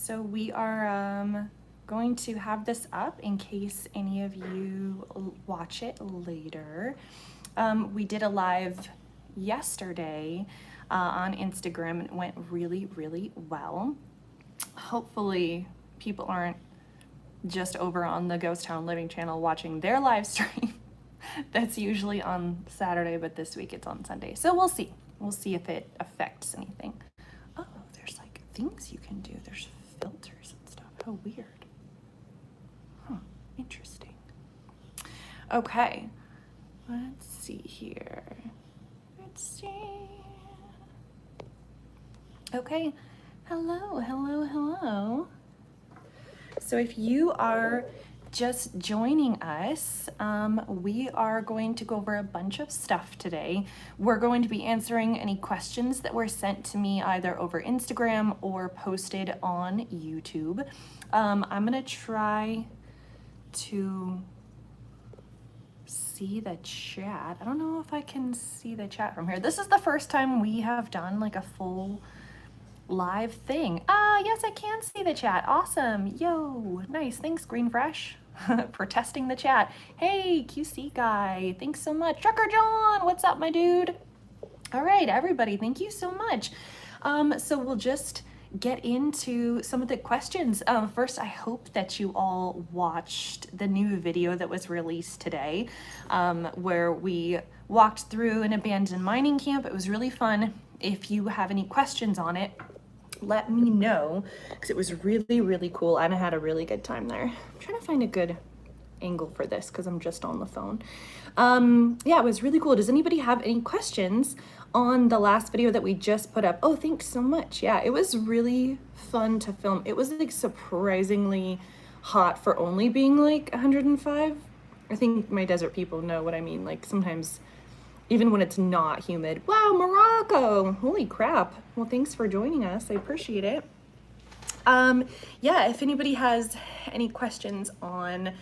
So we are going to have this up in case any of you watch it later. We did a live yesterday on Instagram and it went really, really well. Hopefully people aren't just over on the Ghost Town Living channel watching their live stream. That's usually on Saturday, but this week it's on Sunday. So we'll see. We'll see if it affects anything. Oh, there's like things you can do. There's filters and stuff. How weird. Huh, interesting. Okay, let's see here. Let's see. Okay, hello, hello, hello. So if you are just joining us, we are going to go over a bunch of stuff today. We're going to be answering any questions that were sent to me either over Instagram or posted on YouTube. I'm gonna try to see the chat. I don't know if I can see the chat from here. This is the first time we have done like a full live thing. Yes, I can see the chat. Awesome. Yo, nice. Thanks, Green Fresh, for testing the chat. Hey, QC guy, thanks so much. Trucker John, what's up, my dude? All right, everybody, thank you so much. So we'll just get into some of the questions. First, I hope that you all watched the new video that was released today, where we walked through an abandoned mining camp. It was really fun. If you have any questions on it, let me know, because it was really, really cool and I had a really good time there. I'm trying to find a good angle for this because I'm just on the phone. Yeah, it was really cool. Does anybody have any questions on the last video that we just put up? Oh, thanks so much. Yeah, it was really fun to film. It was like surprisingly hot for only being like 105. I think my desert people know what I mean. Like sometimes even when it's not humid. Wow, Morocco, holy crap. Well, thanks for joining us, I appreciate it. Yeah, if anybody has any questions on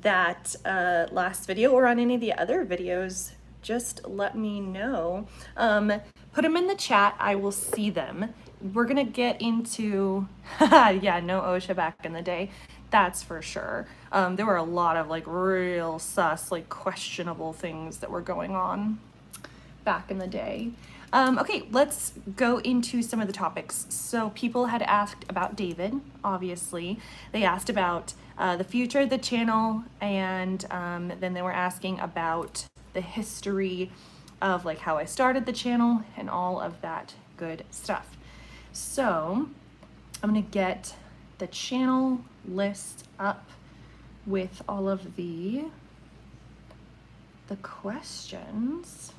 that last video or on any of the other videos, just let me know. Put them in the chat, I will see them. We're gonna get into, yeah, no OSHA back in the day. That's for sure. There were a lot of like real sus, like questionable things that were going on back in the day. Okay, let's go into some of the topics. So people had asked about David, obviously. They asked about the future of the channel, and then they were asking about the history of like how I started the channel and all of that good stuff. So I'm gonna get the channel list up with all of the questions.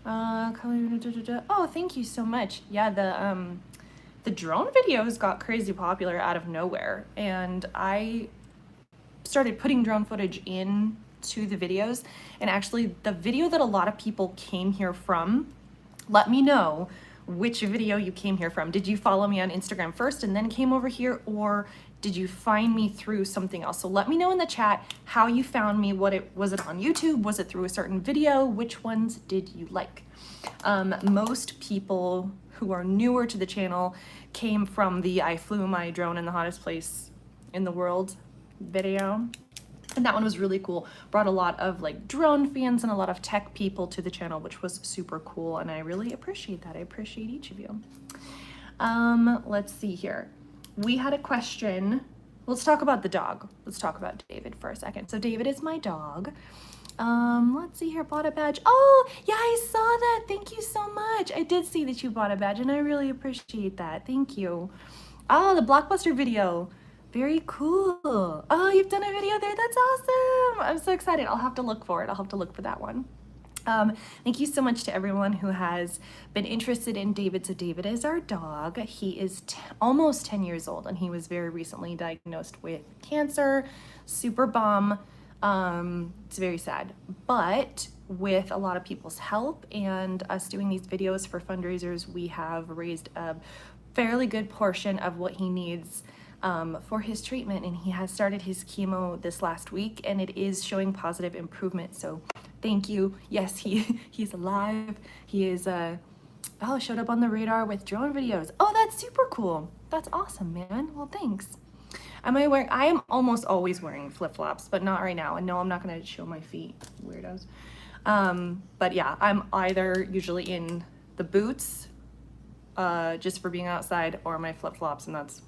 Oh, thank you so much. Yeah, the drone videos got crazy popular out of nowhere, and I started putting drone footage in to the videos, and actually the video that a lot of people came here from, let me know which video you came here from. Did you follow me on Instagram first and then came over here, or did you find me through something else? So let me know in the chat how you found me. Was it on YouTube? Was it through a certain video? Which ones did you like? Most people who are newer to the channel came from the I flew my drone in the hottest place in the world video. And that one was really cool. Brought a lot of like drone fans and a lot of tech people to the channel, which was super cool. And I really appreciate that. I appreciate each of you. Let's see here. We had a question. Let's talk about the dog. Let's talk about David for a second. So David is my dog. Let's see here, bought a badge. Oh, yeah, I saw that. Thank you so much. I did see that you bought a badge and I really appreciate that. Thank you. Oh, the Blockbuster video. Very cool. Oh, you've done a video there. That's awesome. I'm so excited. I'll have to look for it. I'll have to look for that one. Thank you so much to everyone who has been interested in David. So David is our dog. He is almost 10 years old and he was very recently diagnosed with cancer. Super bum. It's very sad, but with a lot of people's help and us doing these videos for fundraisers, we have raised a fairly good portion of what he needs for his treatment, and he has started his chemo this last week and it is showing positive improvement. So thank you. Yes, he's alive. He is Oh, showed up on the radar with drone videos. Oh, that's super cool. That's awesome, man. Well, thanks. I am almost always wearing flip-flops, but not right now. And no, I'm not gonna show my feet, weirdos. But yeah, I'm either usually in the boots, just for being outside, or my flip-flops, and that's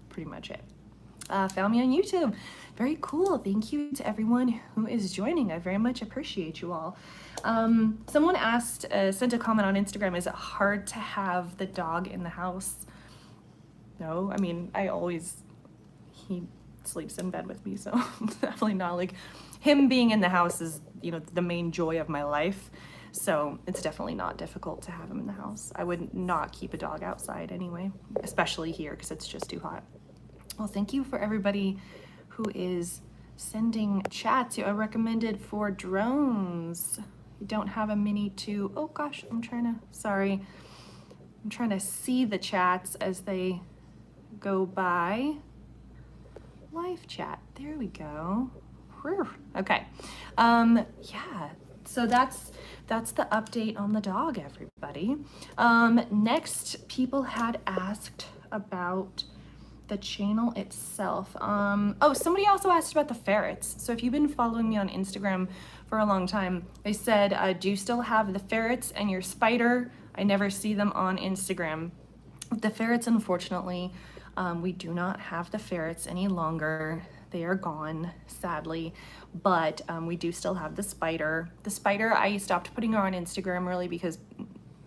pretty much it. Found me on YouTube. Very cool. Thank you to everyone who is joining. I very much appreciate you all. Someone asked, sent a comment on Instagram, is it hard to have the dog in the house? No, I mean, he sleeps in bed with me, so definitely not. Like, him being in the house is, you know, the main joy of my life. So it's definitely not difficult to have him in the house. I would not keep a dog outside anyway, especially here because it's just too hot. Well, thank you for everybody who is sending chats. You are recommended for drones. You don't have a Mini 2. Oh gosh, I'm trying to see the chats as they go by. Live chat, there we go. Whew. Okay, yeah, so that's the update on the dog, everybody. Next, people had asked about the channel itself. Oh, somebody also asked about the ferrets. So if you've been following me on Instagram for a long time, they said, do you still have the ferrets and your spider? I never see them on Instagram. The ferrets, unfortunately, we do not have the ferrets any longer. They are gone, sadly, but we do still have the spider. The spider, I stopped putting her on Instagram really because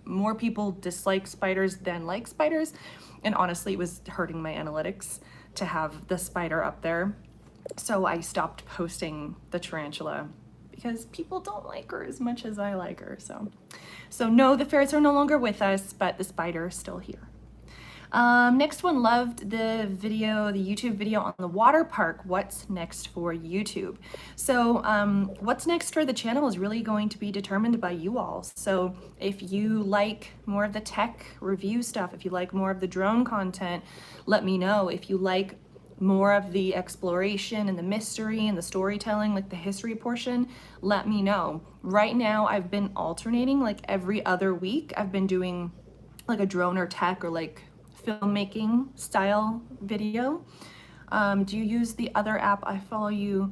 more people dislike spiders than like spiders. And honestly, it was hurting my analytics to have the spider up there. So I stopped posting the tarantula because people don't like her as much as I like her. So no, the ferrets are no longer with us, but the spider is still here. Next one, loved the YouTube video on the water park. What's next for YouTube? So what's next for the channel is really going to be determined by you all. So if you like more of the tech review stuff, if you like more of the drone content, let me know. If you like more of the exploration and the mystery and the storytelling, like the history portion, let me know. Right now, I've been alternating, like every other week, I've been doing like a drone or tech or like filmmaking style video. Do you use the other app? I follow you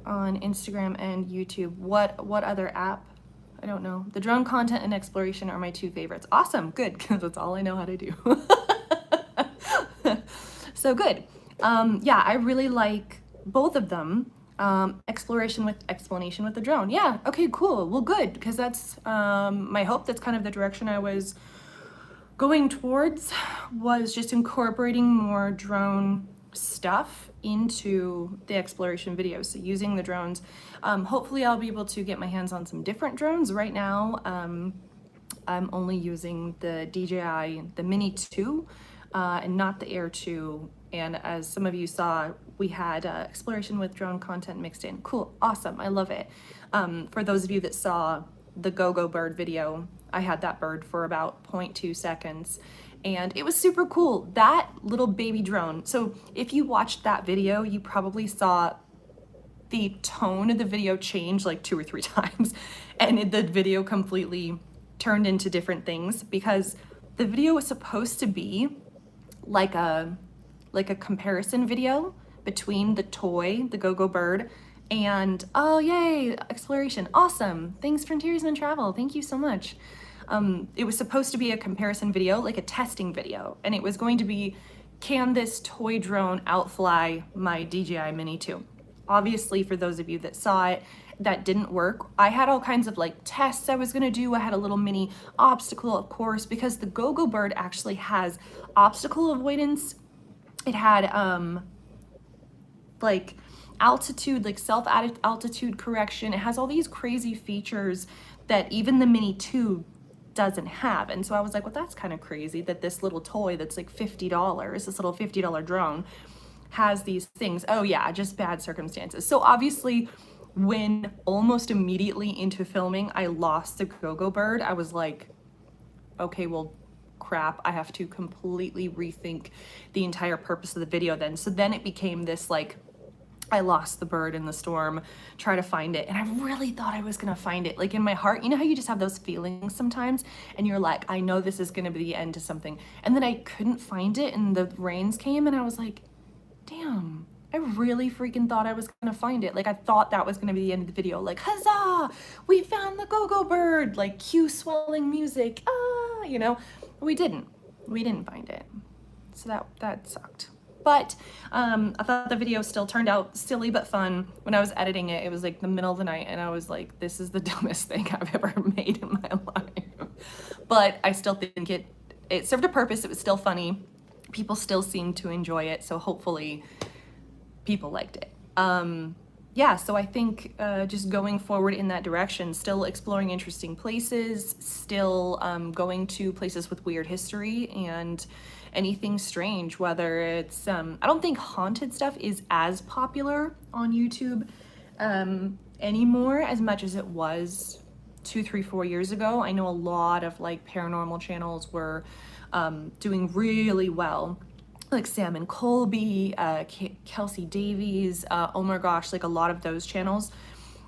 on Instagram and YouTube. What other app? I don't know. The drone content and exploration are my two favorites. Awesome, good, because that's all I know how to do. So good. Yeah, I really like both of them. Exploration with explanation with the drone. Yeah, okay, cool. Well, good, because that's my hope. That's kind of the direction I was going towards, was just incorporating more drone stuff into the exploration videos. So using the drones. Hopefully I'll be able to get my hands on some different drones. Right now, I'm only using the DJI, the Mini 2, and not the Air 2. And as some of you saw, we had exploration with drone content mixed in. Cool, awesome, I love it. For those of you that saw the Go-Go bird video, I had that bird for about 0.2 seconds and it was super cool. That little baby drone. So if you watched that video, you probably saw the tone of the video change like 2 or 3 times and the video completely turned into different things because the video was supposed to be like a comparison video between the toy, the Go-Go bird, and oh yay, exploration, awesome. Thanks Frontiersman Travel, thank you so much. It was supposed to be a comparison video, like a testing video, and it was going to be, can this toy drone outfly my DJI Mini 2? Obviously, for those of you that saw it, that didn't work. I had all kinds of like tests I was gonna do. I had a little mini obstacle, of course, because the Go-Go bird actually has obstacle avoidance. It had like altitude, like self-altitude correction. It has all these crazy features that even the Mini 2 doesn't have. And so I was like, well, that's kind of crazy that this little toy that's like $50, this little $50 drone has these things. Oh yeah, just bad circumstances. So obviously when almost immediately into filming, I lost the Go-Go bird, I was like, okay, well, crap, I have to completely rethink the entire purpose of the video then. So then it became this like I lost the bird in the storm, try to find it. And I really thought I was gonna find it. Like in my heart, you know how you just have those feelings sometimes and you're like, I know this is gonna be the end to something. And then I couldn't find it and the rains came and I was like, damn, I really freaking thought I was gonna find it. Like I thought that was gonna be the end of the video. Like, huzzah, we found the go-go bird, like cue swelling music, ah, you know, we didn't find it. So that sucked. But I thought the video still turned out silly but fun. When I was editing it, it was like the middle of the night and I was like, this is the dumbest thing I've ever made in my life. But I still think it served a purpose. It was still funny. People still seemed to enjoy it. So hopefully people liked it. Yeah, so I think just going forward in that direction, still exploring interesting places, still going to places with weird history and anything strange, whether it's, I don't think haunted stuff is as popular on YouTube anymore as much as it was 2, 3, 4 years ago. I know a lot of like paranormal channels were doing really well, like Sam and Colby, Kelsey Davies, oh my gosh, like a lot of those channels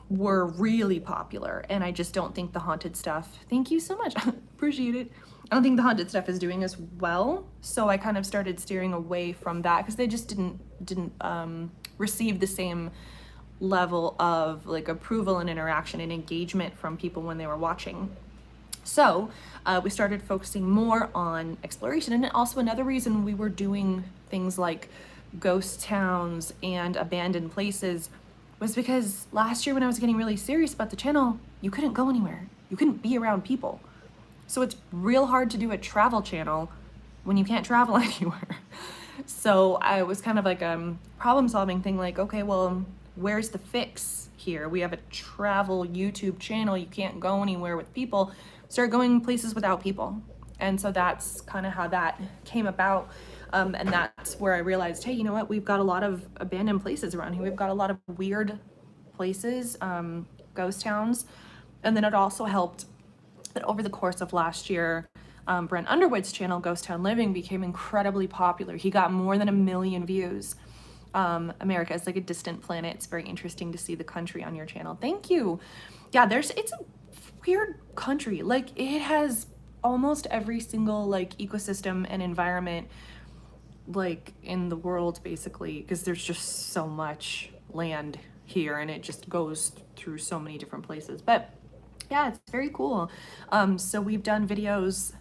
were really popular. And I just don't think the haunted stuff, thank you so much, appreciate it. I don't think the haunted stuff is doing as well. So I kind of started steering away from that because they just didn't receive the same level of like approval and interaction and engagement from people when they were watching. So we started focusing more on exploration. And also another reason we were doing things like ghost towns and abandoned places was because last year when I was getting really serious about the channel, you couldn't go anywhere. You couldn't be around people. So it's real hard to do a travel channel when you can't travel anywhere. So I was kind of like a problem solving thing, like, okay, well, where's the fix here? We have a travel YouTube channel. You can't go anywhere with people. Start going places without people. And so that's kind of how that came about. And that's where I realized, hey, you know what? We've got a lot of abandoned places around here. We've got a lot of weird places, ghost towns. And then it also helped that over the course of last year, Brent Underwood's channel, Ghost Town Living, became incredibly popular. He got more than 1 million views. America is like a distant planet. It's very interesting to see the country on your channel. Thank you. Yeah, it's a weird country. Like it has almost every single like ecosystem and environment like in the world basically, because there's just so much land here and it just goes through so many different places. But yeah, it's very cool. So we've done videos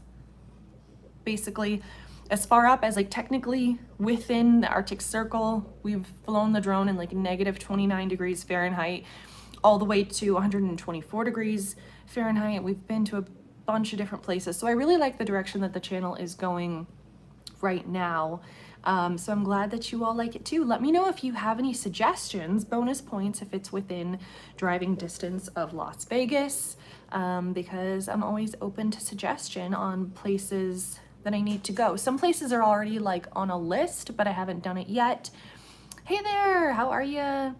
basically as far up as like technically within the Arctic Circle. We've flown the drone in like negative 29 degrees Fahrenheit all the way to 124 degrees Fahrenheit. We've been to a bunch of different places. So I really like the direction that the channel is going right now. So I'm glad that you all like it too. Let me know if you have any suggestions, bonus points if it's within driving distance of Las Vegas, because I'm always open to suggestion on places that I need to go. Some places are already like on a list, but I haven't done it yet. Hey there, how are you?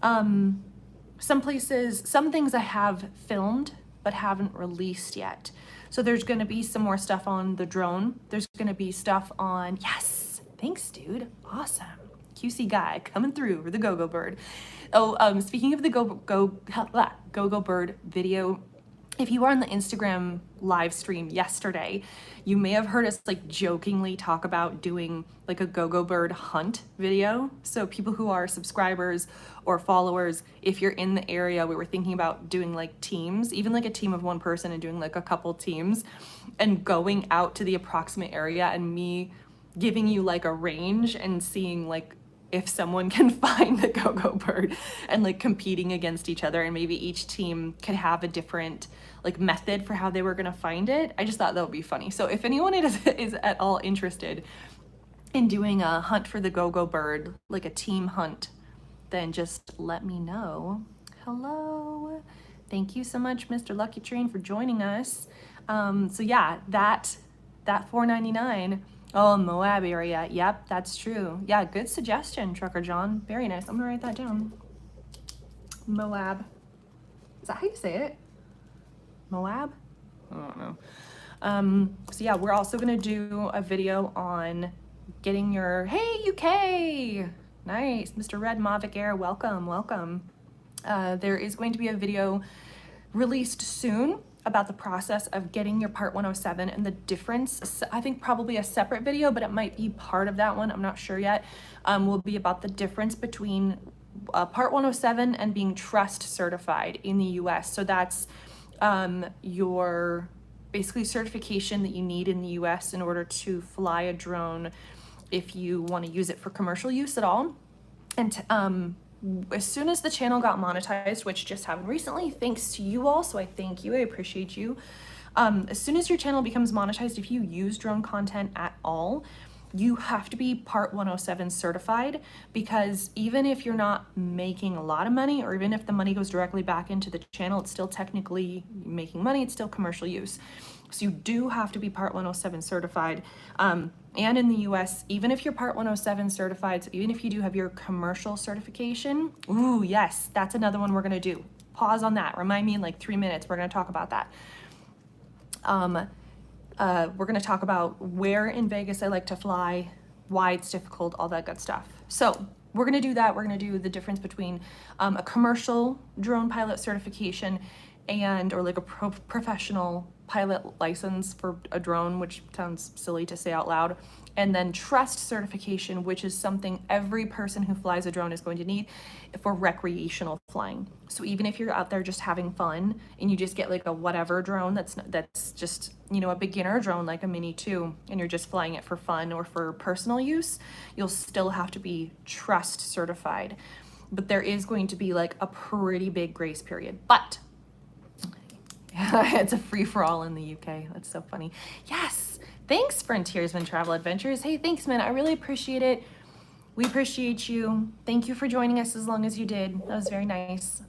Some places, some things I have filmed, but haven't released yet. So there's gonna be some more stuff on the drone. There's gonna be stuff on, yes, thanks dude, awesome. QC guy coming through for the go-go bird. Oh, speaking of the go-go bird video, if you were on the Instagram live stream yesterday, you may have heard us like jokingly talk about doing like a go-go bird hunt video. So people who are subscribers or followers, if you're in the area, we were thinking about doing like teams, even like a team of 1 person and doing like a couple teams and going out to the approximate area and me giving you like a range and seeing like if someone can find the go-go bird and like competing against each other, and maybe each team could have a different like method for how they were gonna find it. I just thought that would be funny. So if anyone is at all interested in doing a hunt for the go-go bird, like a team hunt, then just let me know. Hello. Thank you so much, Mr. Lucky Train, for joining us. So yeah, that $4.99. Oh, Moab area. Yep, that's true. Yeah, good suggestion, Trucker John. Very nice. I'm gonna write that down. Moab. Is that how you say it? Moab? I don't know. So yeah, we're also gonna do a video on getting your, hey UK! Nice. Mr. Red Mavic Air, welcome, welcome. There is going to be a video released soon about the process of getting your Part 107 and the difference. I think probably a separate video, but it might be part of that one. I'm not sure yet. Will be about the difference between Part 107 and being trust certified in the US. So that's your basically certification that you need in the US in order to fly a drone if you want to use it for commercial use at all. And as soon as the channel got monetized, which just happened recently, thanks to you all, so I thank you, I appreciate you. As soon as your channel becomes monetized, if you use drone content at all, you have to be Part 107 certified, because even if you're not making a lot of money, or even if the money goes directly back into the channel, it's still technically making money, it's still commercial use. So you do have to be Part 107 certified. And in the US, even if you're Part 107 certified, so even if you do have your commercial certification, ooh, yes, that's another one we're gonna do. Pause on that, remind me in like 3 minutes, we're gonna talk about that. We're gonna talk about where in Vegas I like to fly, why it's difficult, all that good stuff. So we're gonna do that. We're gonna do the difference between a commercial drone pilot certification or like a professional pilot license for a drone, which sounds silly to say out loud, and then trust certification, which is something every person who flies a drone is going to need for recreational flying. So even if you're out there just having fun and you just get like a whatever drone that's just, you know, a beginner drone like a Mini 2, and you're just flying it for fun or for personal use, you'll still have to be trust certified. But there is going to be like a pretty big grace period. But it's a free-for-all in the UK. That's so funny. Yes, thanks Frontiersman Travel Adventures. Hey, thanks man, I really appreciate it. We appreciate you. Thank you for joining us as long as you did. That was very nice.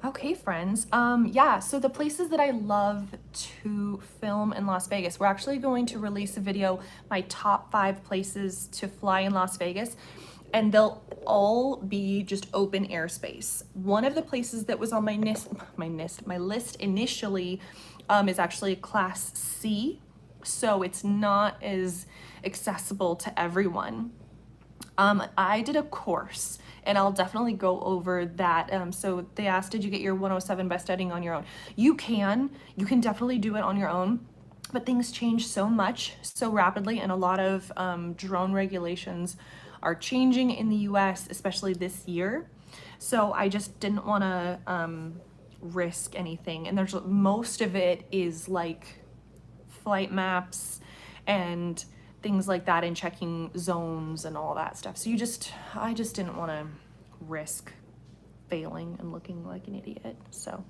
Okay, friends. Yeah, so the places that I love to film in Las Vegas, we're actually going to release a video, my top 5 places to fly in Las Vegas, and they'll all be just open airspace. One of the places that was on my list initially is actually Class C, so it's not as accessible to everyone. I did a course, and I'll definitely go over that. So they asked, did you get your 107 by studying on your own? You can definitely do it on your own, but things change so much, so rapidly, and a lot of drone regulations are changing in the US, especially this year. So I just didn't want to risk anything. And most of it is like flight maps and things like that, and checking zones and all that stuff. So I just didn't want to risk failing and looking like an idiot. So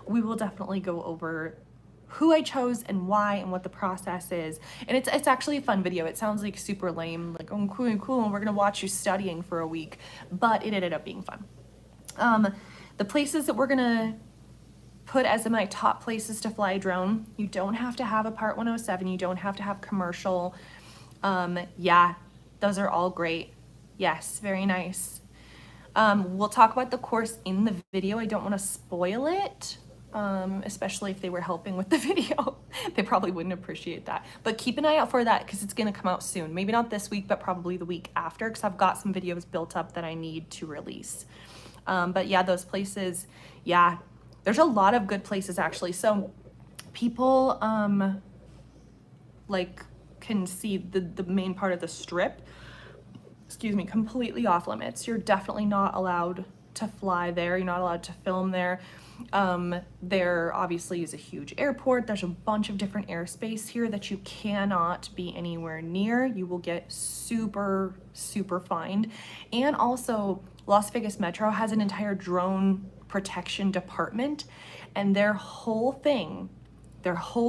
we will definitely go over who I chose and why and what the process is. And it's actually a fun video. It sounds like super lame, like, oh, cool, and we're gonna watch you studying for a week, but it ended up being fun. The places that we're gonna put as my top places to fly a drone, you don't have to have a Part 107, you don't have to have commercial. Yeah, those are all great. Yes, very nice. We'll talk about the course in the video. I don't want to spoil it. Especially if they were helping with the video. They probably wouldn't appreciate that. But keep an eye out for that, because it's going to come out soon. Maybe not this week, but probably the week after, because I've got some videos built up that I need to release. But yeah, those places, yeah, there's a lot of good places actually. So people like can see the main part of the strip, excuse me, completely off limits. You're definitely not allowed to fly there. You're not allowed to film there. There obviously is a huge airport. There's a bunch of different airspace here that you cannot be anywhere near. You will get super fined. And also Las Vegas Metro has an entire drone protection department, and their whole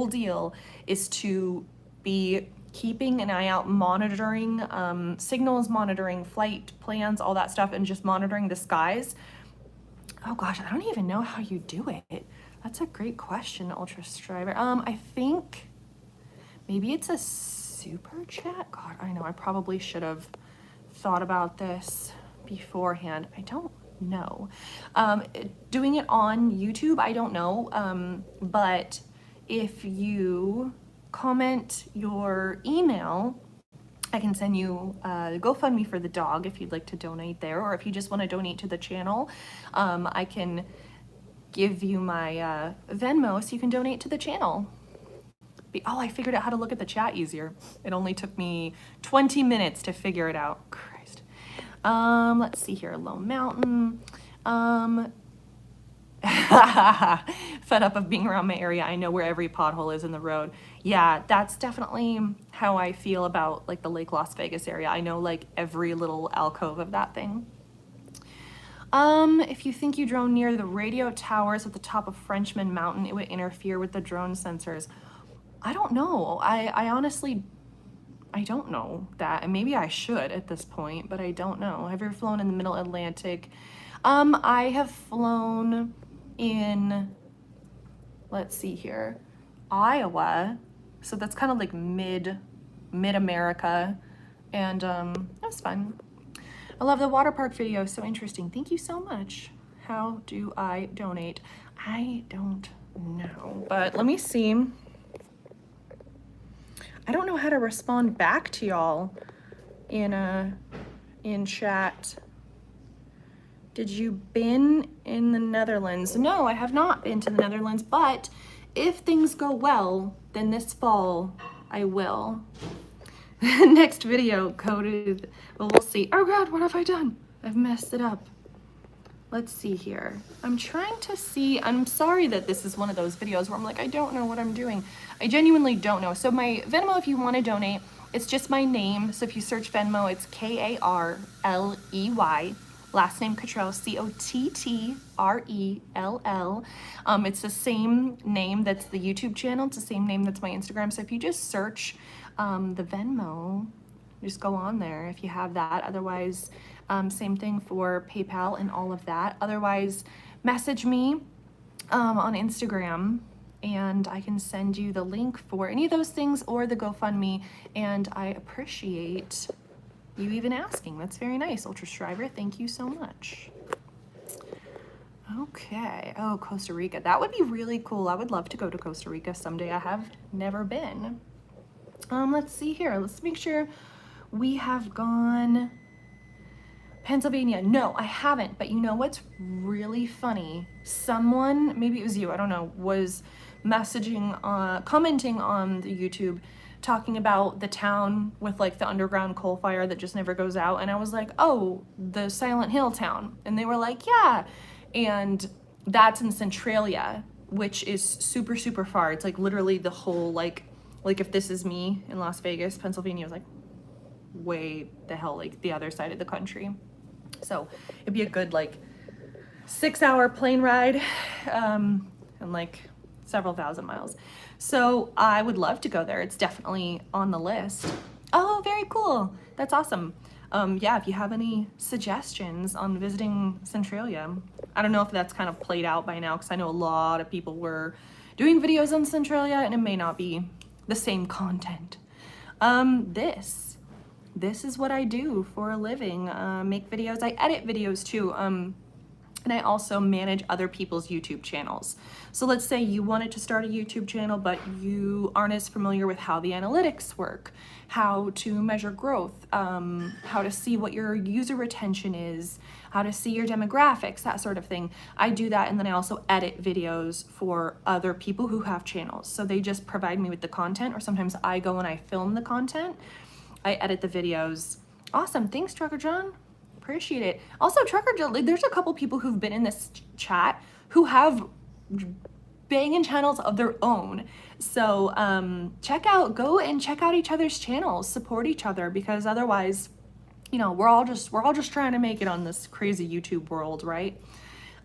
deal is to be keeping an eye out, monitoring signals, monitoring flight plans, all that stuff, and just monitoring the skies. Oh gosh, I don't even know how you do it. That's a great question, Ultra Striver. I think maybe it's a super chat. God, I know, I probably should have thought about this beforehand. I don't know. Doing it on YouTube, I don't know. But if you comment your email I can send you GoFundMe for the dog if you'd like to donate there, or if you just want to donate to the channel, I can give you my Venmo so you can donate to the channel. Oh, I figured out how to look at the chat easier. It only took me 20 minutes to figure it out. Christ. Let's see here. Lone Mountain. Fed up of being around my area. I know where every pothole is in the road. Yeah, that's definitely how I feel about like the Lake Las Vegas area. I know like every little alcove of that thing. If you think you drone near the radio towers at the top of Frenchman Mountain, it would interfere with the drone sensors. I don't know. I honestly, I don't know that. And maybe I should at this point, but I don't know. Have you ever flown in the Middle Atlantic? I have flown in, let's see here, Iowa. So that's kind of like mid-America. And that was fun. I love the water park video. So interesting. Thank you so much. How do I donate? I don't know, but let me see. I don't know how to respond back to y'all in chat. Did you been in the Netherlands? No, I have not been to the Netherlands, but if things go well, then this fall I will. Next video, coded, well, we'll see. Oh God, what have I done? I've messed it up. Let's see here. I'm trying to see, I'm sorry that this is one of those videos where I'm like, I don't know what I'm doing. I genuinely don't know. So my Venmo, if you want to donate, it's just my name. So if you search Venmo, it's Karley, last name Cottrell, Cottrell. It's the same name that's the YouTube channel. It's the same name that's my Instagram. So if you just search the Venmo, just go on there if you have that. Otherwise, same thing for PayPal and all of that. Otherwise, message me on Instagram and I can send you the link for any of those things or the GoFundMe. And I appreciate you even asking. That's very nice. Ultra Striver, thank you so much. Okay. Oh, Costa Rica. That would be really cool. I would love to go to Costa Rica someday. I have never been. Let's see here. Let's make sure we have gone Pennsylvania. No, I haven't. But you know what's really funny? Someone, maybe it was you, I don't know, was messaging, commenting on the YouTube, talking about the town with like the underground coal fire that just never goes out. And I was like, oh, the Silent Hill town. And they were like, yeah. And that's in Centralia, which is super, super far. It's like literally the whole, like if this is me in Las Vegas, Pennsylvania is like way the hell, like the other side of the country. So it'd be a good like 6-hour plane ride and like several thousand miles. So I would love to go there. It's definitely on the list. Oh, very cool. That's awesome. Yeah, if you have any suggestions on visiting Centralia, I don't know if that's kind of played out by now because I know a lot of people were doing videos on Centralia and it may not be the same content. This is what I do for a living. Make videos. I edit videos too. And I also manage other people's YouTube channels. So let's say you wanted to start a YouTube channel, but you aren't as familiar with how the analytics work, how to measure growth, how to see what your user retention is, how to see your demographics, that sort of thing. I do that, and then I also edit videos for other people who have channels. So they just provide me with the content, or sometimes I go and I film the content. I edit the videos. Awesome, thanks, Trucker John. Appreciate it. Also, Trucker John, there's a couple people who've been in this chat who have banging channels of their own. So go and check out each other's channels, support each other, because otherwise, you know, we're all just trying to make it on this crazy YouTube world, right?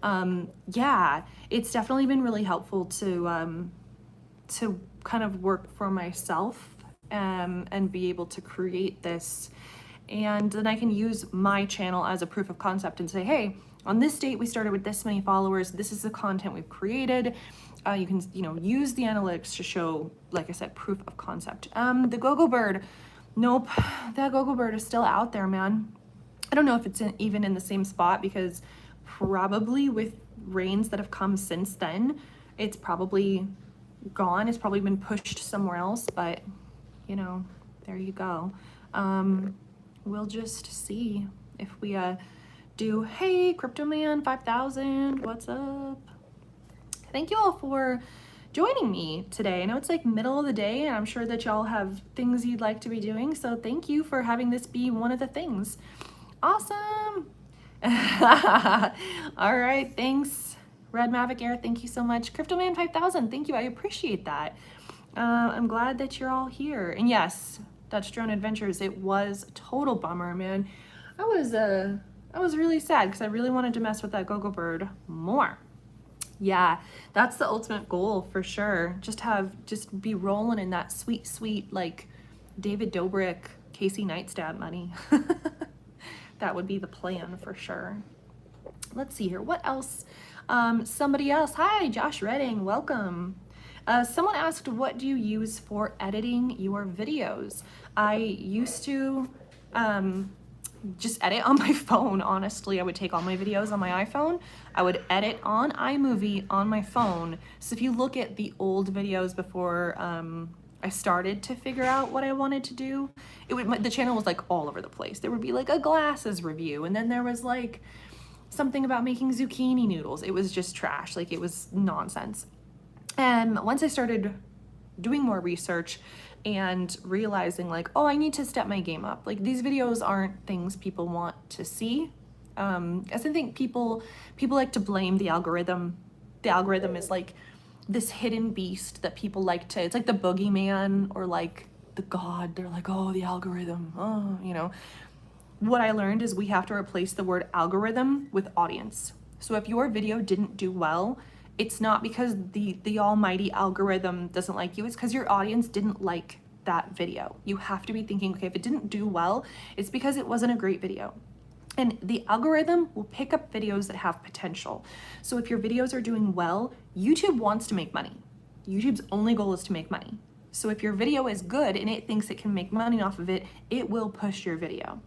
Yeah, it's definitely been really helpful to kind of work for myself and be able to create this. And then I can use my channel as a proof of concept and say, hey, on this date, we started with this many followers. This is the content we've created. You can, you know, use the analytics to show, like I said, proof of concept. The go-go bird, nope, that go-go bird is still out there, man. I don't know if it's even in the same spot, because probably with rains that have come since then, it's probably gone. It's probably been pushed somewhere else, but you know, there you go. We'll just see if we do. Hey, Crypto Man 5000, what's up? Thank you all for joining me today. I know it's like middle of the day and I'm sure that y'all have things you'd like to be doing, so thank you for having this be one of the things. Awesome. All right, thanks Red Mavic Air, thank you so much. Crypto Man 5000, thank you, I appreciate that. I'm glad that you're all here. And yes, Dutch Drone Adventures, it was a total bummer, man. I was really sad because I really wanted to mess with that Gogo bird more. Yeah, that's the ultimate goal for sure. Just be rolling in that sweet, sweet, like David Dobrik, Casey Neistat money. That would be the plan for sure. Let's see here. What else? Somebody else. Hi, Josh Redding. Welcome. Someone asked, what do you use for editing your videos? I used to just edit on my phone, honestly. I would take all my videos on my iPhone. I would edit on iMovie on my phone. So if you look at the old videos before I started to figure out what I wanted to do, the channel was like all over the place. There would be like a glasses review, and then there was like something about making zucchini noodles. It was just trash, like it was nonsense. And once I started doing more research and realizing like, oh, I need to step my game up. Like these videos aren't things people want to see. As I think people like to blame the algorithm. The algorithm is like this hidden beast that people like to, it's like the boogeyman or like the god. They're like, oh, the algorithm, oh, you know. What I learned is we have to replace the word algorithm with audience. So if your video didn't do well, it's not because the almighty algorithm doesn't like you, it's because your audience didn't like that video. You have to be thinking, okay, if it didn't do well, it's because it wasn't a great video. And the algorithm will pick up videos that have potential. So if your videos are doing well, YouTube wants to make money. YouTube's only goal is to make money. So if your video is good and it thinks it can make money off of it, it will push your video.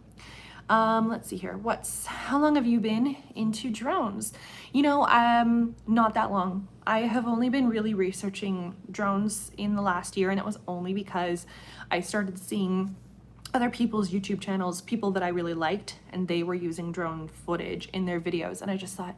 Let's see here. How long have you been into drones? You know, not that long. I have only been really researching drones in the last year, and it was only because I started seeing other people's YouTube channels, people that I really liked, and they were using drone footage in their videos. And I just thought,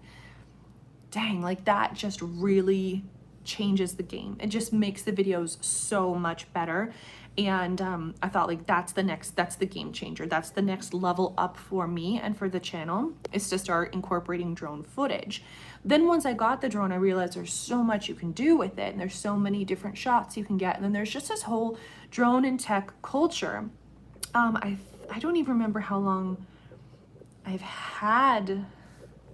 dang, like that just really changes the game. It just makes the videos so much better. And I thought like that's the game changer. That's the next level up for me and for the channel, is to start incorporating drone footage. Then once I got the drone, I realized there's so much you can do with it, and there's so many different shots you can get. And then there's just this whole drone and tech culture. I don't even remember how long I've had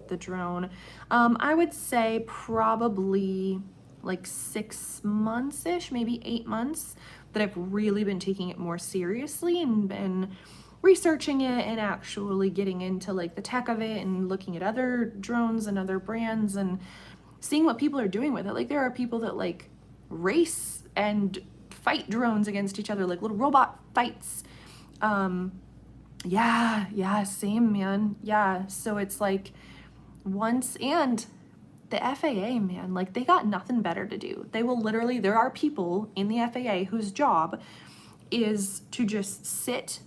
the drone. I would say probably like 6 months-ish, maybe 8 months, that I've really been taking it more seriously and been researching it and actually getting into like the tech of it and looking at other drones and other brands and seeing what people are doing with it. Like there are people that like race and fight drones against each other, like little robot fights. Yeah, same, man. Yeah, so it's like and the FAA, man, like they got nothing better to do. They will literally, there are people in the FAA whose job is to just sit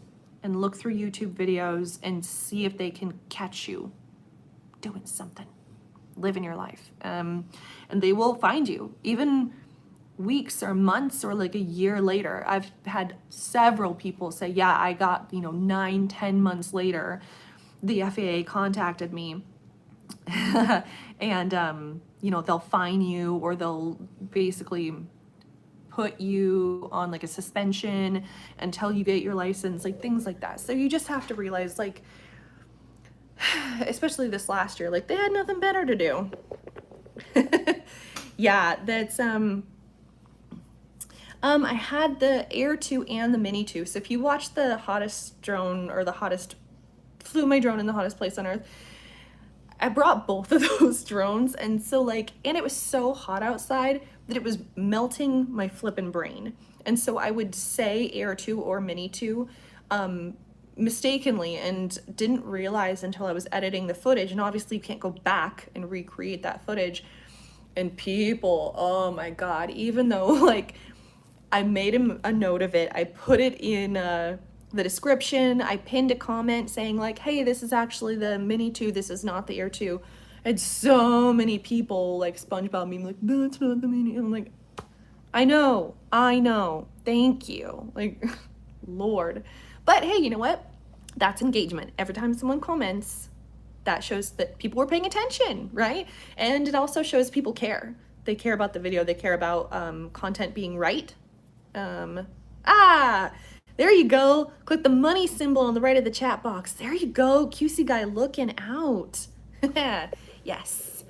and look through YouTube videos and see if they can catch you doing something, living your life. And they will find you, even weeks or months or like a year later. I've had several people say, yeah, I got, 9-10 months later, the FAA contacted me. And they'll fine you, or they'll basically put you on like a suspension until you get your license, like things like that. So you just have to realize, like, especially this last year, like they had nothing better to do. Yeah, that's I had the Air 2 and the Mini 2. So if you watch the hottest drone, or flew my drone in the hottest place on earth, I brought both of those drones, and so like, and it was so hot outside that it was melting my flippin' brain. And so I would say Air 2 or Mini 2 mistakenly, and didn't realize until I was editing the footage. And obviously you can't go back and recreate that footage. And people, oh my God, even though like I made a note of it, I put it in the description. I pinned a comment saying like, hey, this is actually the Mini 2, this is not the Air 2. And so many people like SpongeBob meme like, that's not the Mini. I'm like, I know, thank you. Like, Lord. But hey, you know what? That's engagement. Every time someone comments, that shows that people were paying attention, right? And it also shows people care. They care about the video. They care about content being right. There you go. Click the money symbol on the right of the chat box. There you go. QC guy looking out. Yes.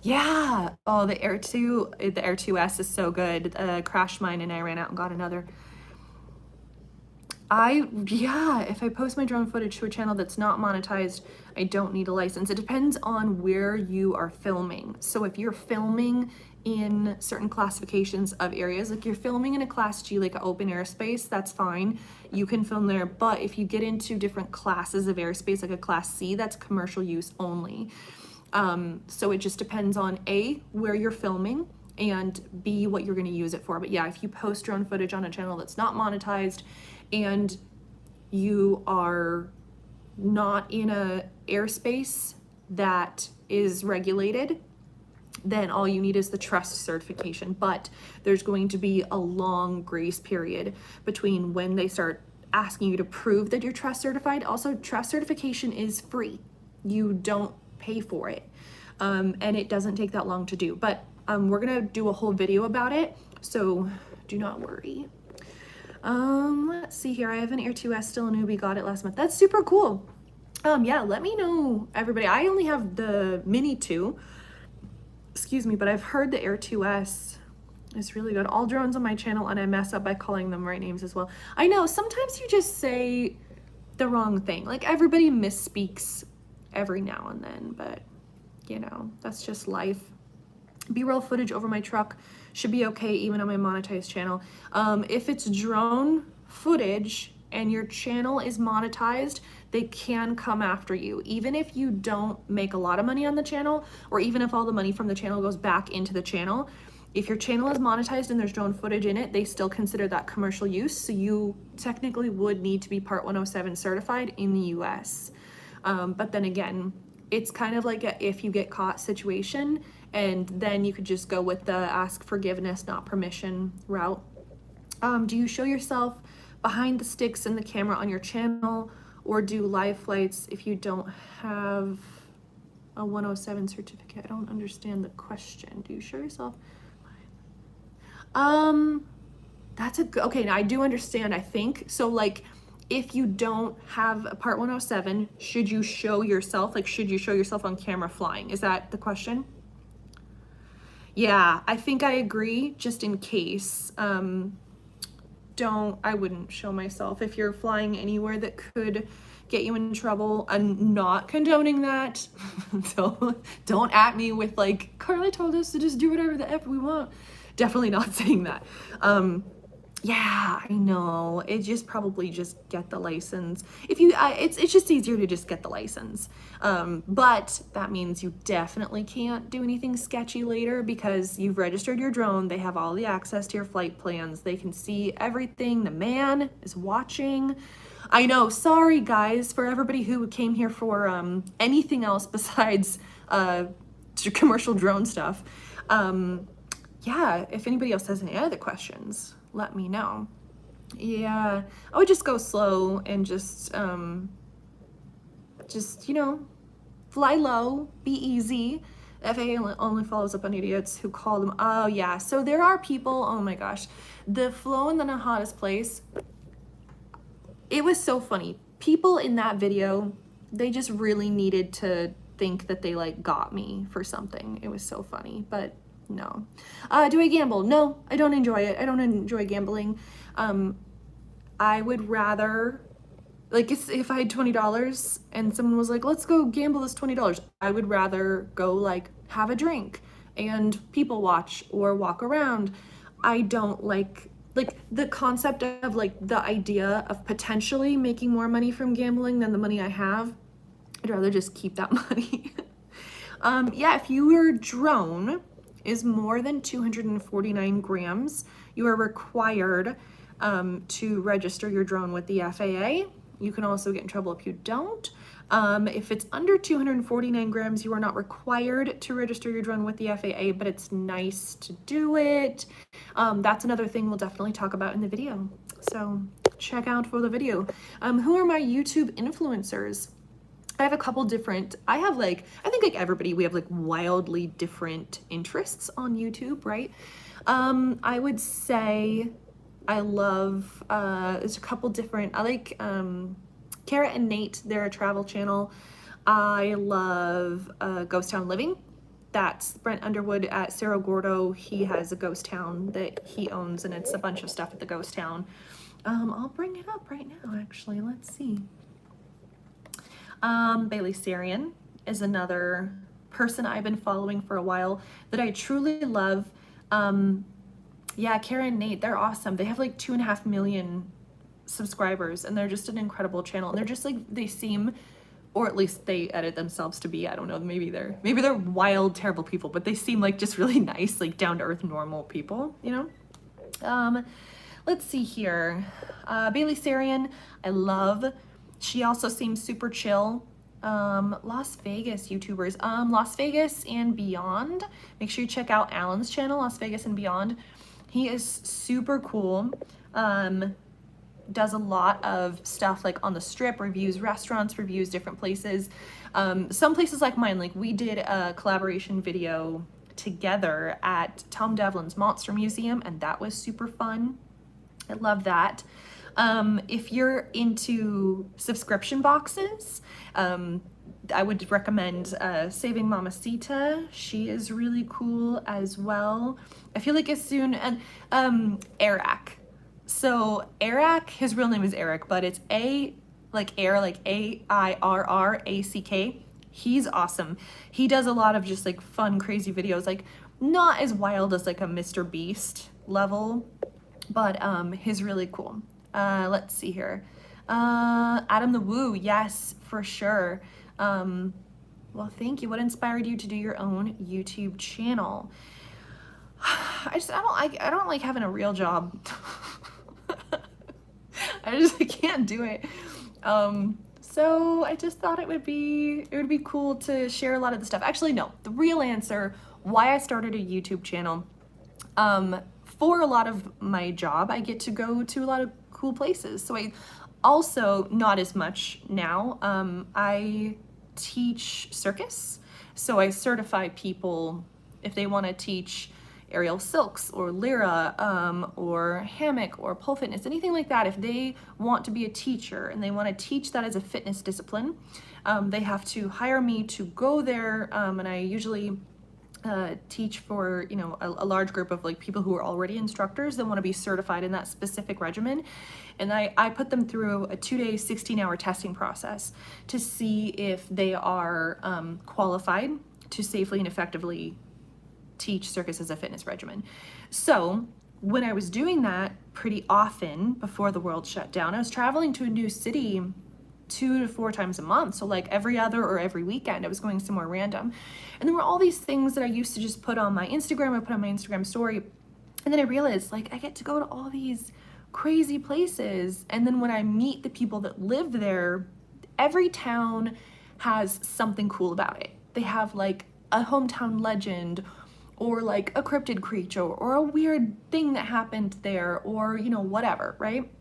Yeah. Oh, the Air 2, the Air 2S is so good. Crashed mine and I ran out and got another. If I post my drone footage to a channel that's not monetized, I don't need a license. It depends on where you are filming. So if you're filming in certain classifications of areas, like you're filming in a class G, like an open airspace, that's fine. You can film there. But if you get into different classes of airspace, like a class C, that's commercial use only. So it just depends on A, where you're filming, and B, what you're going to use it for. But yeah, if you post drone footage on a channel that's not monetized and you are not in a airspace that is regulated, then all you need is the trust certification. But there's going to be a long grace period between when they start asking you to prove that you're trust certified. Also, trust certification is free. You don't pay for it. And it doesn't take that long to do. But we're gonna do a whole video about it, so do not worry. Let's see here. I have an Air 2S, still a newbie, got it last month. That's super cool. Yeah, let me know, everybody. I only have the Mini 2, excuse me, but I've heard the Air 2S is really good. All drones on my channel, and I mess up by calling them right names as well. I know, sometimes you just say the wrong thing. Like, everybody misspeaks every now and then, but you know, that's just life. B-roll footage over my truck should be okay even on my monetized channel. If it's drone footage and your channel is monetized, they can come after you. Even if you don't make a lot of money on the channel, or even if all the money from the channel goes back into the channel, if your channel is monetized and there's drone footage in it, they still consider that commercial use. So you technically would need to be Part 107 certified in the US. But then again, it's kind of like a if you get caught situation, and then you could just go with the ask forgiveness, not permission route. Do you show yourself behind the sticks and the camera on your channel, or do live flights if you don't have a 107 certificate? I don't understand the question. Do you show yourself? That's a good, okay, now I do understand, I think. So like, if you don't have a Part 107, should you show yourself? Like, should you show yourself on camera flying? Is that the question? Yeah, I think I agree, just in case. I wouldn't show myself if you're flying anywhere that could get you in trouble. I'm not condoning that. So don't at me with like, Carly told us to just do whatever the F we want. Definitely not saying that. Yeah, I know. It just probably just get the license. If you, it's just easier to just get the license. But that means you definitely can't do anything sketchy later because you've registered your drone. They have all the access to your flight plans. They can see everything. The man is watching. I know. Sorry, guys, for everybody who came here for anything else besides commercial drone stuff. Yeah, if anybody else has any other questions, let me know. Yeah, I would just go slow and just you know, fly low, be easy. FAA only follows up on idiots who call them. Oh yeah, so there are people, oh my gosh, the flow in the hottest place. It was so funny. People in that video, they just really needed to think that they like got me for something. It was so funny, but no. Do I gamble? No, I don't enjoy it. I don't enjoy gambling. I would rather, like if I had $20 and someone was like, let's go gamble this $20, I would rather go like have a drink and people watch or walk around. I don't like the concept of like the idea of potentially making more money from gambling than the money I have. I'd rather just keep that money. Yeah, if your drone is more than 249 grams, you are required to register your drone with the FAA. You can also get in trouble if you don't. If it's under 249 grams, you are not required to register your drone with the FAA, but it's nice to do it. That's another thing we'll definitely talk about in the video. So check out for the video. Who are my YouTube influencers? I have a couple different, I think like everybody, we have like wildly different interests on YouTube, right? I would say I love, there's a couple different, I like Kara and Nate, they're a travel channel. I love Ghost Town Living. That's Brent Underwood at Cerro Gordo. He has a ghost town that he owns, and it's a bunch of stuff at the ghost town. I'll bring it up right now, actually. Let's see. Bailey Sarian is another person I've been following for a while that I truly love. Yeah, Kara and Nate, they're awesome. They have like 2.5 million subscribers, and they're just an incredible channel. And they're just like, they seem, or at least they edit themselves to be, I don't know, maybe they're wild, terrible people, but they seem like just really nice, like down to earth, normal people, you know? Let's see here. Bailey Sarian, I love. She also seems super chill. Las Vegas YouTubers, Las Vegas and Beyond. Make sure you check out Alan's channel, Las Vegas and Beyond. He is super cool. Does a lot of stuff like on the strip, reviews restaurants, reviews different places. Some places like mine, like we did a collaboration video together at Tom Devlin's Monster Museum, and that was super fun. I love that. If you're into subscription boxes, I would recommend Saving Mamacita. She is really cool as well. I feel like as soon, and Eric. So Eric, his real name is Eric, but it's like AIRRACK. He's awesome. He does a lot of just like fun, crazy videos, like not as wild as like a Mr. Beast level, but he's really cool. Let's see here. Adam the Woo, yes, for sure. Well, thank you. What inspired you to do your own YouTube channel? I don't like having a real job. I can't do it. So I just thought it would be cool to share a lot of the stuff. Actually, no, the real answer why I started a YouTube channel, for a lot of my job, I get to go to a lot of cool places. So I also, not as much now, I teach circus. So I certify people if they want to teach aerial silks or lyra, or hammock or pole fitness, anything like that. If they want to be a teacher and they want to teach that as a fitness discipline, they have to hire me to go there, and I usually teach for, you know, a large group of like people who are already instructors that want to be certified in that specific regimen. And I put them through a 2-day, 16-hour testing process to see if they are qualified to safely and effectively teach circus as a fitness regimen. So when I was doing that pretty often before the world shut down, I was traveling to a new city 2 to 4 times a month. So like every other or every weekend I was going somewhere random. And there were all these things that I used to just put on my Instagram. I put on my Instagram story. And then I realized like I get to go to all these crazy places. And then when I meet the people that live there, every town has something cool about it. They have like a hometown legend, or like a cryptid creature, or a weird thing that happened there, or, you know, whatever, right?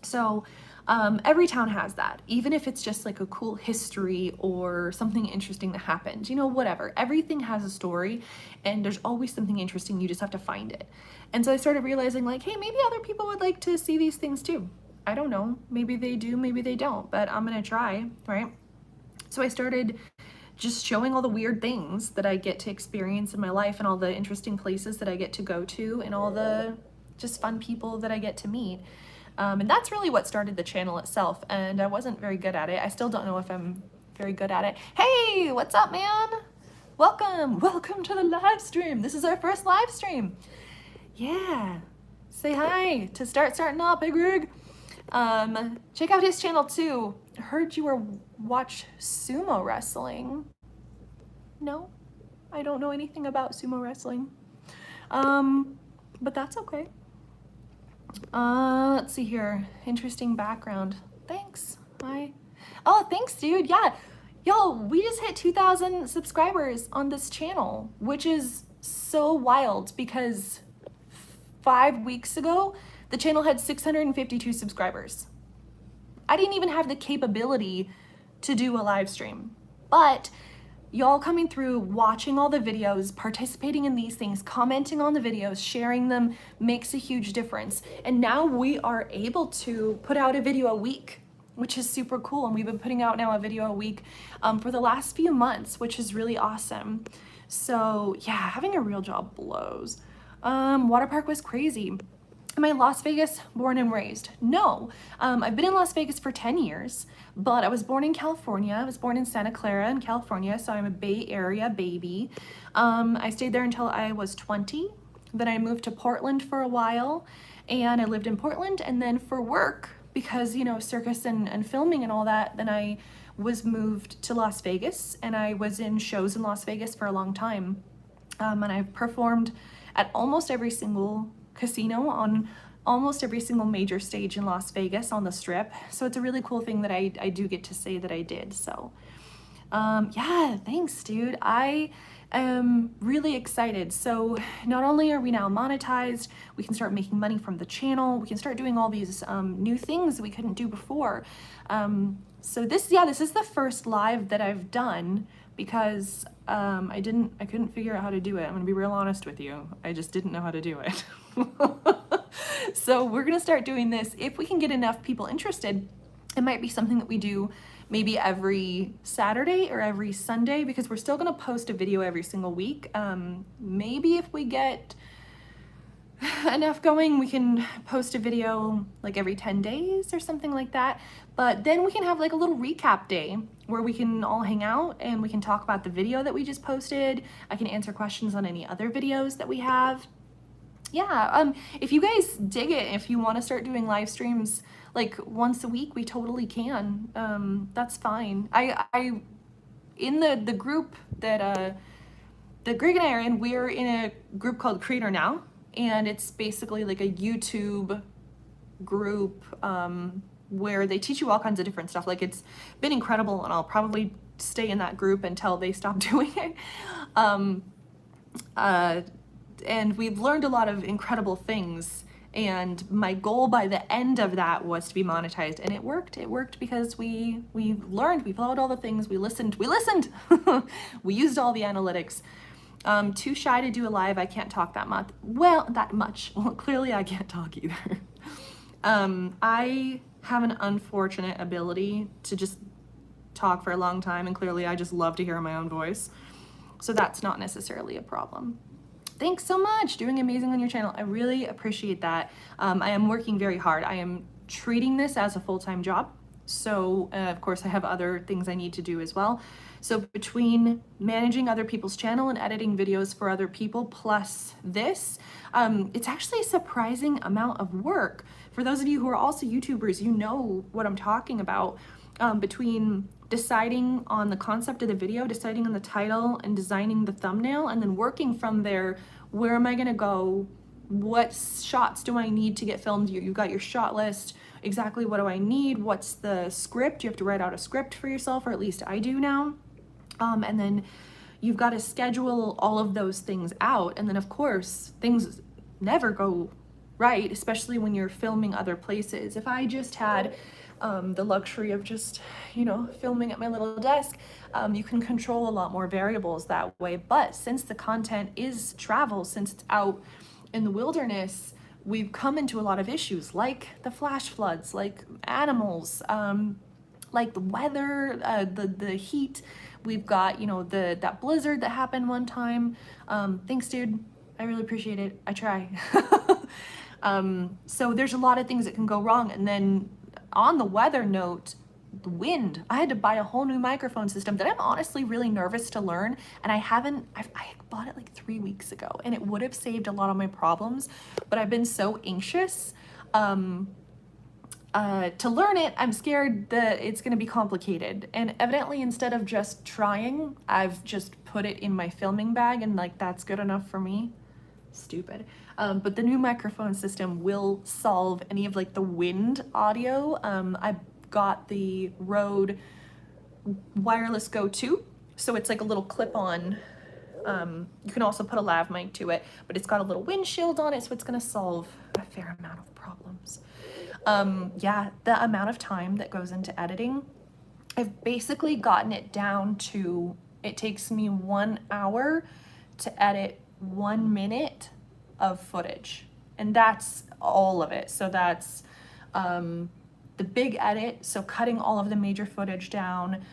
So every town has that, even if it's just like a cool history or something interesting that happened, you know, whatever. Everything has a story, and there's always something interesting. You just have to find it. And so I started realizing like, hey, maybe other people would like to see these things too. I don't know, maybe they do, maybe they don't, but I'm gonna try, right? So I started just showing all the weird things that I get to experience in my life, and all the interesting places that I get to go to, and all the just fun people that I get to meet. And that's really what started the channel itself, and I wasn't very good at it. I still don't know if I'm very good at it. Hey, what's up, man? Welcome to the live stream. This is our first live stream. Yeah, say hi to starting up, Big Rig. Check out his channel too. I heard you watch sumo wrestling. No, I don't know anything about sumo wrestling. But that's okay. Let's see here. Interesting background. Thanks. Hi. Oh, thanks, dude. Yeah. Yo, we just hit 2,000 subscribers on this channel, which is so wild because 5 weeks ago, the channel had 652 subscribers. I didn't even have the capability to do a live stream, but y'all coming through, watching all the videos, participating in these things, commenting on the videos, sharing them makes a huge difference. And now we are able to put out a video a week, which is super cool. And we've been putting out now a video a week for the last few months, which is really awesome. So yeah, having a real job blows. Water park was crazy. Am I Las Vegas born and raised? No. I've been in Las Vegas for 10 years, but I was born in California. I was born in Santa Clara in California, so I'm a Bay Area baby. I stayed there until I was 20. Then I moved to Portland for a while, and I lived in Portland, and then for work, because, you know, circus and filming and all that, then I was moved to Las Vegas, and I was in shows in Las Vegas for a long time. And I've performed at almost every single casino, on almost every single major stage in Las Vegas on the Strip. So it's a really cool thing that I do get to say that I did. So yeah, thanks, dude. I am really excited. So not only are we now monetized, we can start making money from the channel, we can start doing all these new things we couldn't do before. So this is the first live that I've done because I couldn't figure out how to do it. I'm gonna be real honest with you. I just didn't know how to do it. So we're gonna start doing this. If we can get enough people interested, it might be something that we do maybe every Saturday or every Sunday, because we're still gonna post a video every single week. Maybe if we get enough going, we can post a video like every 10 days or something like that. But then we can have like a little recap day where we can all hang out and we can talk about the video that we just posted. I can answer questions on any other videos that we have. Yeah, if you guys dig it, if you want to start doing live streams like once a week, we totally can. That's fine. I in the group that Greg and I are in, we're in a group called Creator Now, and it's basically like a YouTube group where they teach you all kinds of different stuff. Like, it's been incredible, and I'll probably stay in that group until they stop doing it. And we've learned a lot of incredible things, and my goal by the end of that was to be monetized, and it worked. It worked because we learned, we followed all the things, we listened. We used all the analytics. Too shy to do a live. I can't talk that much. Well, clearly I can't talk either. I have an unfortunate ability to just talk for a long time, and clearly I just love to hear my own voice. So that's not necessarily a problem. Thanks so much. Doing amazing on your channel. I really appreciate that. I am working very hard. I am treating this as a full-time job. So of course I have other things I need to do as well. So between managing other people's channel and editing videos for other people, plus this, it's actually a surprising amount of work. For those of you who are also YouTubers, you know what I'm talking about. Between deciding on the concept of the video, deciding on the title, and designing the thumbnail, and then working from there, where am I gonna go? What shots do I need to get filmed? You've got your shot list, exactly what do I need? What's the script? You have to write out a script for yourself, or at least I do now. And then you've got to schedule all of those things out. And then of course, things never go right, especially when you're filming other places. If I just had the luxury of just, you know, filming at my little desk, you can control a lot more variables that way. But since the content is travel, since it's out in the wilderness, we've come into a lot of issues like the flash floods, like animals, like the weather, the heat. We've got, you know, that blizzard that happened one time. Thanks, dude. I really appreciate it. I try. So there's a lot of things that can go wrong. And then on the weather note, the wind. I had to buy a whole new microphone system that I'm honestly really nervous to learn. And I bought it like 3 weeks ago, and it would have saved a lot of my problems, but I've been so anxious to learn it. I'm scared that it's gonna be complicated. And evidently, instead of just trying, I've just put it in my filming bag and like, that's good enough for me. stupid. But the new microphone system will solve any of like the wind audio. I got the Rode Wireless Go 2, so it's like a little clip-on. You can also put a lav mic to it, but it's got a little windshield on it, so it's gonna solve a fair amount of problems. Yeah, the amount of time that goes into editing, I've basically gotten it down to, it takes me 1 hour to edit 1 minute of footage. And that's all of it. So that's the big edit, so cutting all of the major footage down,